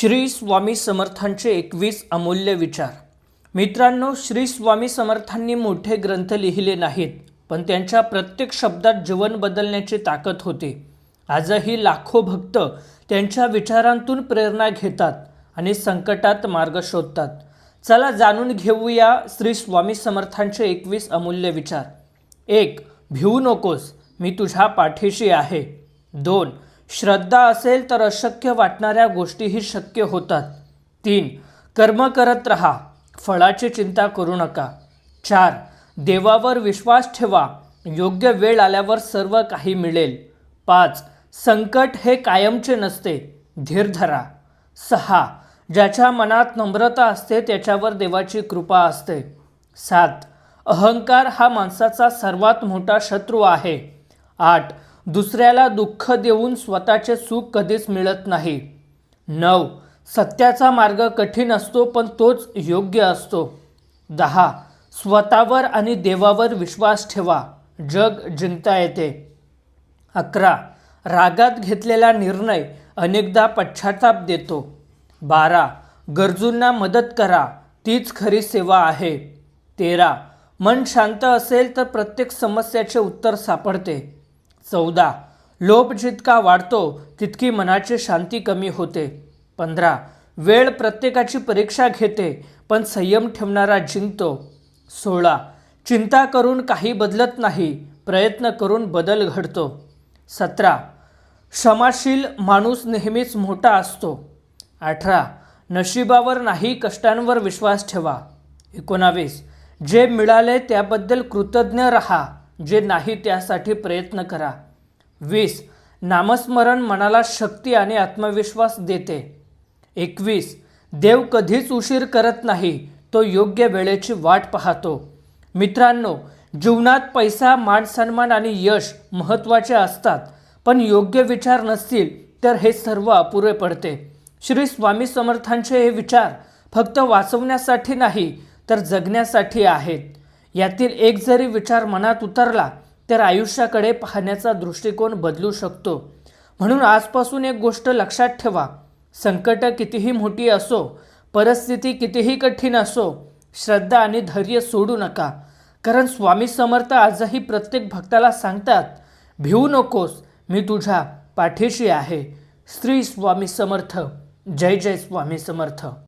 श्री स्वामी समर्थांचे 21 अमूल्य विचार. मित्रांनो, श्री स्वामी समर्थांनी मोठे ग्रंथ लिहिले नाहीत, पण त्यांच्या प्रत्येक शब्दात जीवन बदलण्याची ताकद होती. आजही लाखो भक्त त्यांच्या विचारांतून प्रेरणा घेतात आणि संकटात मार्ग शोधतात. चला जाणून घेऊया श्री स्वामी समर्थांचे 21 अमूल्य विचार. 1. भिवू नकोस, मी तुझ्या पाठीशी आहे. 2. श्रद्धा असेल तर अशक्य वाटणाऱ्या गोष्टीही शक्य होतात. 3. कर्म करत राहा, फळाची चिंता करू नका. 4. देवावर विश्वास ठेवा, योग्य वेळ आल्यावर सर्व काही मिळेल. 5. संकट हे कायमचे नसते, धीर धरा. 6. ज्याच्या मनात नम्रता असते त्याच्यावर देवाची कृपा असते. 7. अहंकार हा माणसाचा सर्वात मोठा शत्रू आहे. 8. दुसऱ्याला दुःख देऊन स्वतःचे सुख कधीच मिळत नाही. 9. सत्याचा मार्ग कठीण असतो पण तोच योग्य असतो. 10. स्वतःवर आणि देवावर विश्वास ठेवा, जग जिंकता येते. 11. रागात घेतलेला निर्णय अनेकदा पश्चाताप देतो. 12. गरजूंना मदत करा, तीच खरी सेवा आहे. 13. मन शांत असेल तर प्रत्येक समस्याचे उत्तर सापडते. 14. लोभ जितका वाढतो तितकी मनाची शांती कमी होते. 15. वेळ प्रत्येकाची परीक्षा घेते पण संयम ठेवणारा जिंकतो. 16. चिंता करून काही बदलत नाही, प्रयत्न करून बदल घडतो. 17. क्षमाशील माणूस नेहमीच मोठा असतो. 18. नशिबावर नाही कष्टांवर विश्वास ठेवा. 19. जे मिळाले त्याबद्दल कृतज्ञ राहा, जे नाही त्यासाठी प्रयत्न करा. 20. नामस्मरण मनाला शक्ती आणि आत्मविश्वास देते. 21. देव कधीच उशीर करत नाही, तो योग्य वेळेची वाट पाहतो. मित्रांनो, जीवनात पैसा, मान सन्मान आणि यश महत्त्वाचे असतात, पण योग्य विचार नसतील तर हे सर्व अपुरे पडते. श्री स्वामी समर्थांचे हे विचार फक्त वाचवण्यासाठी नाही तर जगण्यासाठी आहेत. यातील एक जरी विचार मनात उतरला तर आयुष्याकडे पाहण्याचा दृष्टिकोन बदलू शकतो. म्हणून आजपासून एक गोष्ट लक्षात ठेवा, संकट कितीही मोठी असो, परिस्थिती कितीही कठीण असो, श्रद्धा आणि धैर्य सोडू नका. कारण स्वामी समर्थ आजही प्रत्येक भक्ताला सांगतात, भिवू नकोस, मी तुझ्या पाठीशी आहे. श्री स्वामी समर्थ. जय जय स्वामी समर्थ.